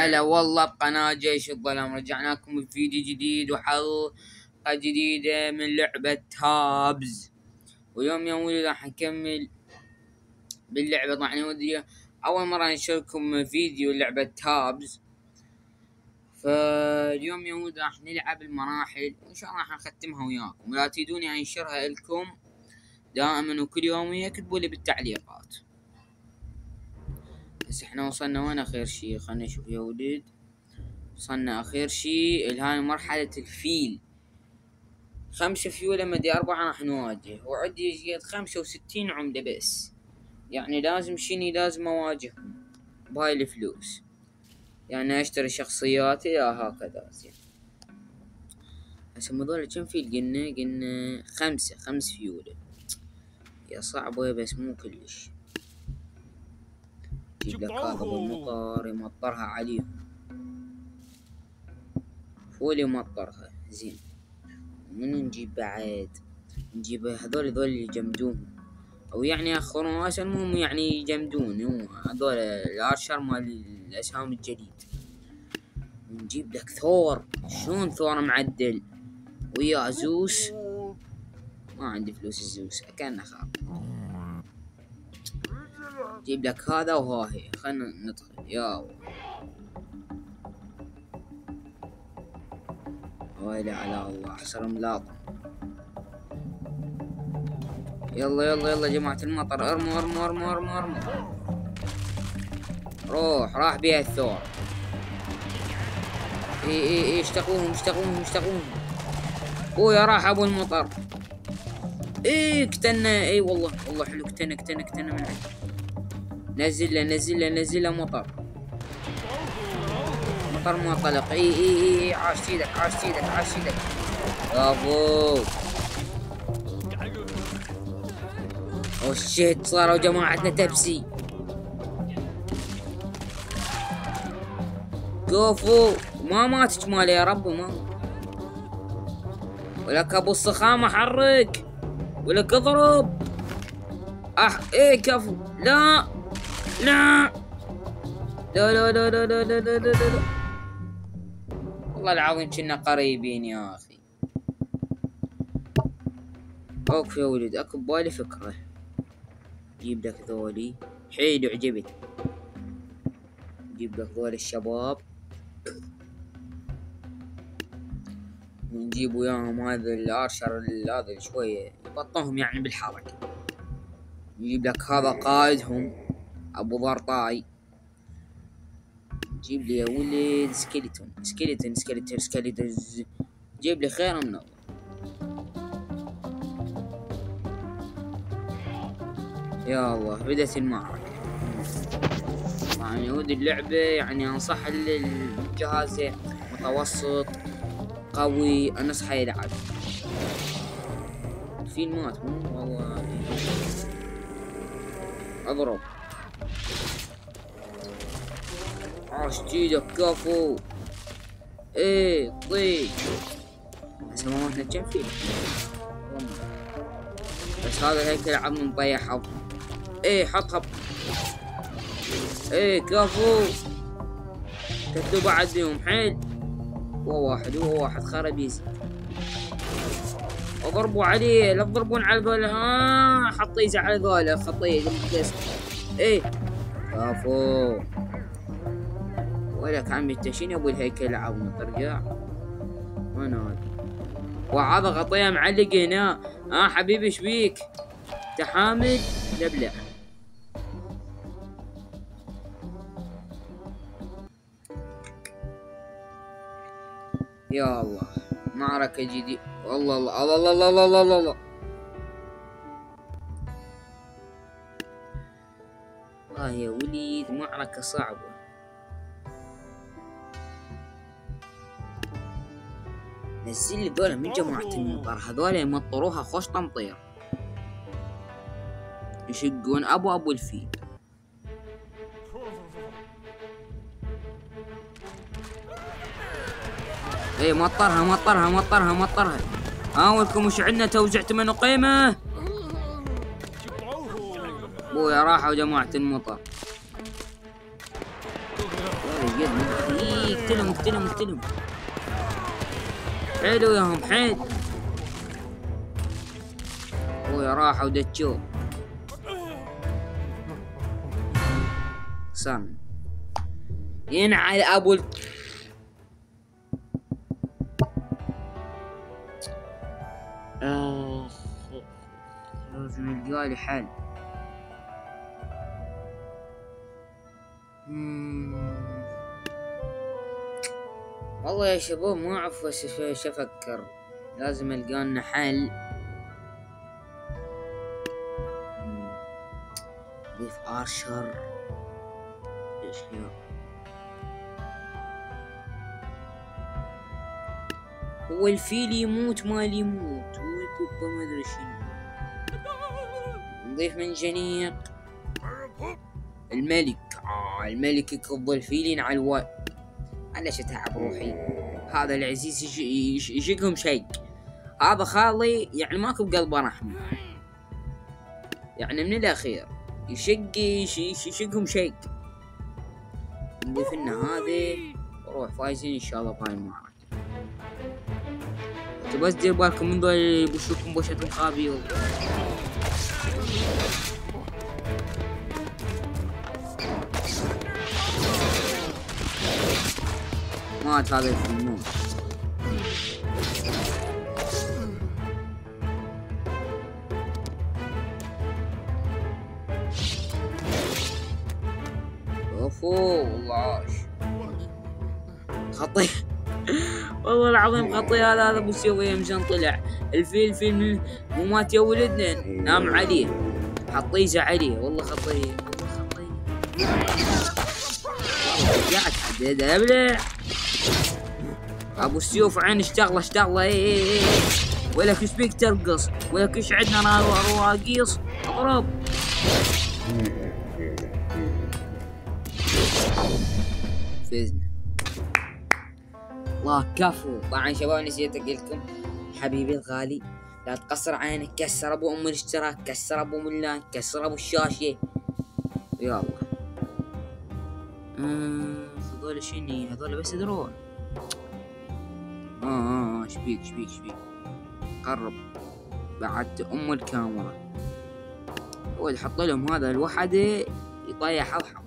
هلا والله بقناة جيش الظلام، رجعناكم بفيديو جديد وحلقة جديدة من لعبة هابز. ويوم يا ولد راح نكمل باللعبة. طبعا يا ودي أول مرة نشارككم فيديو لعبة هابز، فاليوم يا ولد راح نلعب المراحل وإن شاء الله راح نختمها وياكم، ولا تريدوني أنشرها لكم دائما وكل يوم اكتبوا لي بالتعليقات. بس احنا وصلنا وين اخر شي؟ خلنا نشوف يا ولد. وصلنا اخر شي الهاي مرحلة الفيل. 5 فيولة مدي 4 راح نواجه، وعندي جيت 65 عمدة بس، يعني لازم شني لازم اواجههم بهاي الفلوس، يعني اشتري شخصياتي يا هكذا زين. هسه هذول كم فيل قلنا 5 فيولة، يا صعبة بس مو كلش. جيب لك هذا بالمطر يمطرها عليهم، فول يمطرها زين. من نجيب بعد؟ نجيب هذول اللي يجمدون او يعني ياخرون راس، المهم يعني يجمدون هذول الارشر مال الاسهام الجديد. نجيب لك ثور، شلون ثور معدل ويا زوس؟ ما عندي فلوس الزوس كان اخاف. جيب لك هذا وها هي، خلنا ندخل يا ويلي على الله احسر ملاطم. يلا يلا يلا جماعة المطر، ارموا ارموا ارموا ارموا ارموا. راح بيها الثور. اي اشتقوهم اشتقوهم اشتقوهم. يا راح ابو المطر. اكتنا، اي والله والله حلو، اكتنا من عنده. نزل له مطر ما طلق. اي عاش سيدك برافو. شت صاروا جماعتنا تبسي. شوفوا ما ماتش مالي يا رب، ما ولك ابو الصخامة حرك، ولك اضرب. ايه كفو. لا لا لا لا لا لا لا لا لا لا لا. والله العظيم كنا قريبين يا اخي. اوكي يا ولد، اكو ببالي فكرة. جيب لك ذولي، حيل عجبت. نجيب لك ذول الشباب ونجيب وياهم هذا الارشر هذا شوية يبطهم يعني بالحركة. نجيب لك هذا قائدهم ابو ضرطاي. جيب لي يا ولد سكيلتون. جيب لي خير من الله. يا الله بدأت المعركة. طبعا يا ولد اللعبة يعني انصح الجهاز متوسط قوي انصحه يلعب. في مات مو والله. اضرب عاش جيدك كفو. ايه طيب هسه ما ماتنا كم فيه، بس هذا الهيكل عظم مطيح. ايه حطها. ايه كفو. قتلوا بعد بيهم حيل. هو واحد خرب يزيد. اضربوا عليه، لا تضربون على ذولا. حط يزع على ذولا خطيه. ايه كفو. ولك عمي التشين ابو الهيكل عظم ترجع. وين هذا؟ وهذا غطيه معلق هنا. حبيبي ايش بيك؟ تحامل لبلع. يا الله معركة جديدة. والله الله الله الله الله الله الله الله. والله يا وليد معركة صعبة. نزل لي ذولا من جماعة المطر، هذولا يمطروها خوش تمطير، يشقون ابو الفيل. ايه مطرها. ولكم وش عندنا توزيع 8 قيمة. راحوا جماعة المطر. شيد اقتلهم اقتلهم اقتلهم. حلو ياهم حيل. خويا راحوا دتشو. صن ينعل ابو لازم يلقالي حل. والله يا شباب ما اعرف ايش افكر. لازم القالنا حل. ضيف ارشر ايش هي؟ هو الفيل يموت مال يموت ويكب ما ادري شنو. نضيف منجنيق الملك. الملك يكب الفيلين على الواد. علاش اتعب روحي؟ هذا العزيز يشقهم شيء. هذا خالي يعني ماكو بقلبه رحمه. يعني من الاخير يشقهم شيء. نضيف لنا هذه وروح فايزين ان شاء الله بهاي المعركة. بس دير بالكم من ذول اللي بوشوكم بوشتهم خابي. مات هذا الفنون. اوفو والله خطي. والله العظيم خطي. هذا ابو سويه مشان طلع الفيل مو مات يا ولدنا نام عليه حطيزه عليه. والله خطي والله خطي. قاعد حدد ابلع ابو السيوف عين اشتغله اي ولك ايش بيك ترقص ولك ايش عندنا رواقيص اضرب. فزنا الله كفو. طبعا شباب نسيت اقول لكم حبيبي الغالي لا تقصر عينك. كسر ابو ام الاشتراك كسر ابو ملان كسر ابو الشاشه. يلا هذول شني هذول بس دروع. شبيك قرب بعد ام الكاميرا. هو حط لهم هذا الوحده يطيح حظحظ.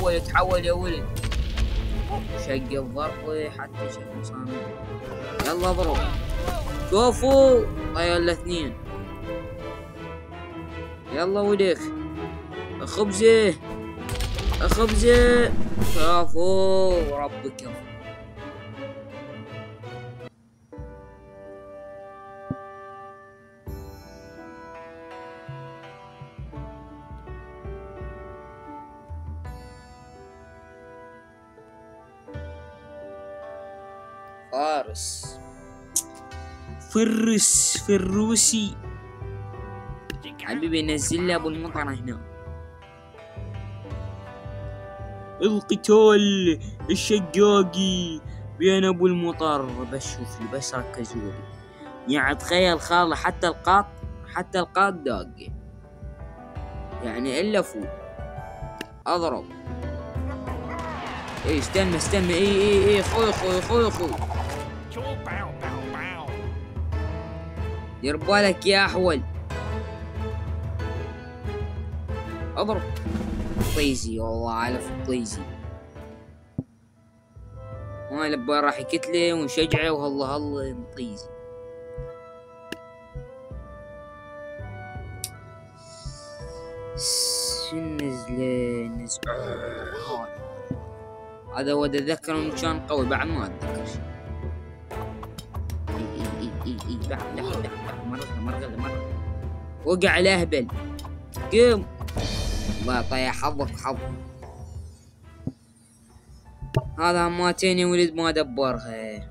ولد تحول يا ولد. شق الضربة حتى شق مصامير. يلا اضرب شوفوا طير الاثنين. يلا ولك خبزه شوفوا ربك يا فروسي حبيبي نزل لي ابو المطر هنا. القتال الشقاقي بين ابو المطر. بس شوف لي بس ركزوا لي. يعني تخيل خاله حتى القاط داقي يعني الا فوق. اضرب استنى اي خوي دير بالك يا احول. اضرب طيزي والله على طيزي. ما لبا راح يكتله ونشجعه وهلا طيزي. نزل هذا ود اتذكر انه كان قوي بعد ما اتذكر شيء. مرة وقع الاهبل. قم الله طيح حظك حظ. هذا ماتين يا ولد ما دبرها.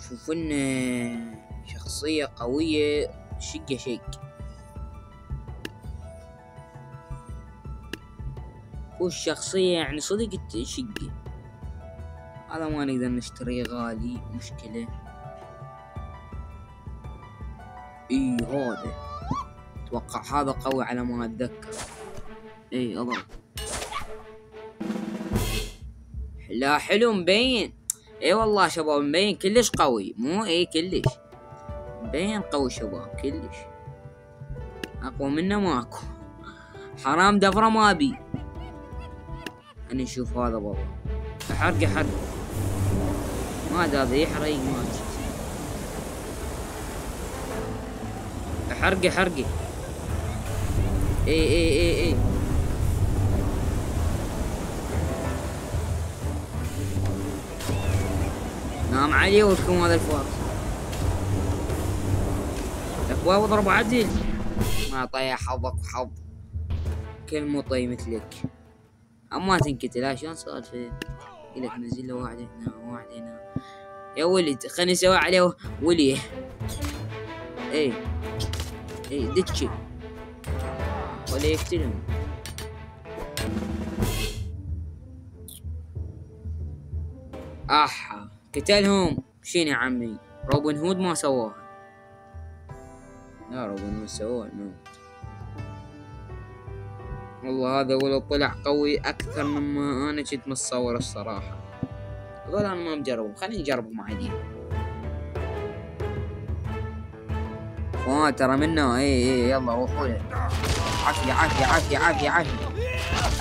شوف لنا شخصية قوية شق هو الشخصية يعني صدق شقة. هذا ما نقدر نشتريه، غالي، مشكلة. اي هذا اتوقع هذا قوي على ما اتذكر. اي اضرب. لا حلو مبين. اي والله شباب مبين كلش قوي، مو اي كلش مبين قوي شباب كلش. اقوى منه ماكو. حرام دفره ما ابي. انا اشوف هذا بابا. حرقه ما ادري هذا يحرق ما ادري. حرقه. اي نام عليه ولكم هذا الفار. اخوة واضرب عدل. ما طيح حظك وحظ كل مطي مثلك. اما تنقتل شلون سالفه؟ لك نزل له واحد هنا واحد هنا. يا ولد خليني اسوي عليه وليه. اي دتشي ولا يقتلهم. قتلهم. شين يا عمي؟ روبن هود ما سواها. لا روبن هود سواها الموت. والله هذا ولو طلع قوي اكثر مما انا كنت متصور الصراحة. هذول انا ما مجربهم، خليني نجربهم عادي. ترى منه. اي يلا روحوا له. عافية.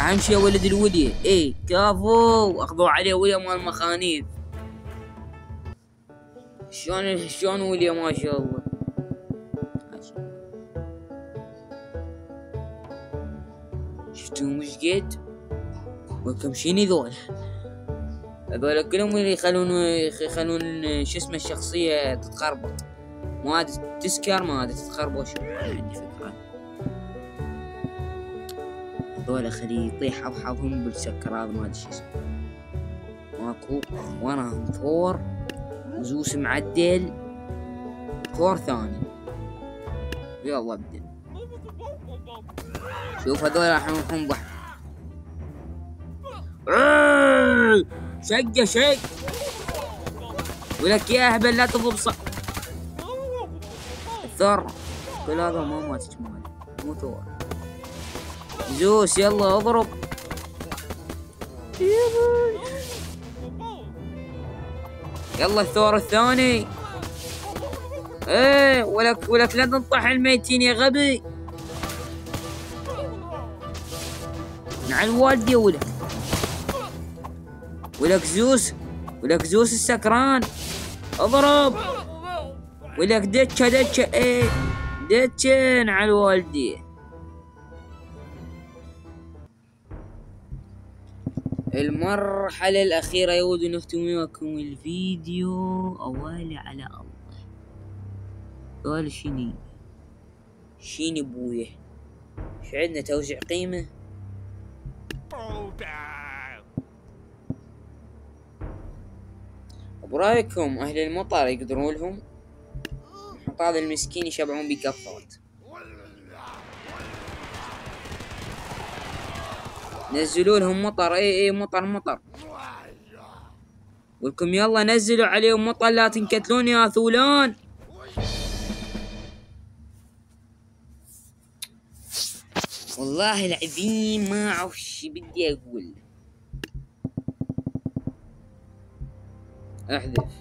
اهم شي ولد الولي. اي كفو اخذوا عليه ولي مال المخانيث. شلون ولي ما شاء الله. شفتوهم ايش قد وكم شيني هذول كلهم اللي يخلون شو اسمه الشخصية تتخربط. ما ادري تسكر ما ادري تتخربط. عندي فكرة. هذول خليه يطيح اضحضهم بالسكر. هذا ما ادري شو اسمه. ماكو وراهم ثور وزوس معدل. ثور ثاني. يلا ابدا. شوف هذول راح يروحون بحر. شق ولك يا اهبل لا تضرب الثور. كل هذا ما مات جمال مو ثور. زوس يلا اضرب. يلا الثور الثاني. ايه ولك لا تنطح الميتين يا غبي. مع الوالد يا ولك زوس السكران. اضرب. ولك دتشة ايه دتشة على الوالدي. المرحلة الأخيرة يود نختم لكم الفيديو. أوالي على الله. قال شيني بويه. ايش عندنا توزيع قيمة. برايكم اهل المطر يقدرون لهم؟ نحط هذا المسكين يشبعون بكفات. نزلوا لهم مطر. اي مطر ولكم يلا نزلوا عليهم مطر. لا تنكتلون يا ثولان. والله العظيم ما اعرف شي بدي اقول. احذف.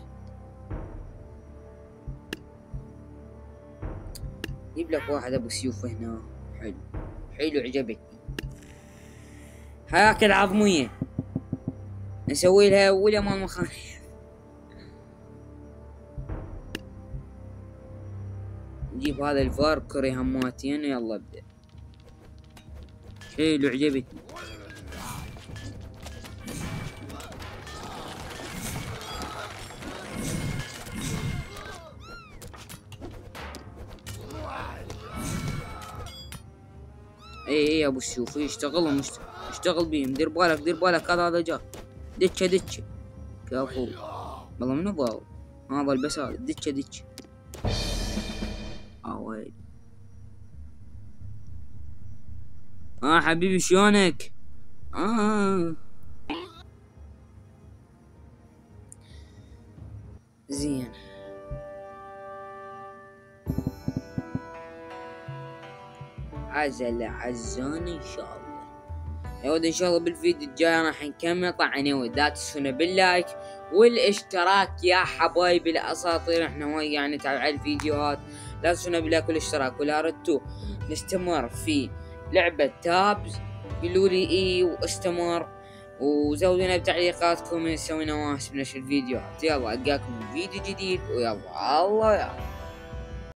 جيب لك واحد ابو سيوف هنا. حلو عجبتني. هاك العظمية نسوي لها ولا مال مخانيث. نجيب هذا الفار كري هماتين. يلا ابدأ. حلو عجبتني. اي ابو السيوف اشتغل بيهم. دير بالك هذا جا. دتشة كفو. والله منو ضاو هذا البس. هذا دتشة ويلي. حبيبي شلونك؟ زين. عزل عزان ان شاء الله يا ود. ان شاء الله بالفيديو الجاي راح نكمل. طبعا يا ود لا تنسونا باللايك والاشتراك يا حبايبي الاساطير. احنا وايد يعني نتابع على الفيديوهات. لا تنسونا باللايك والاشتراك. ولا ردتوا نستمر في لعبة تابز قولوا لي اي واستمر، وزودونا بتعليقاتكم نسوي نواس بنشر الفيديوهات. يلا القاكم فيديو جديد ويلا الله يلا.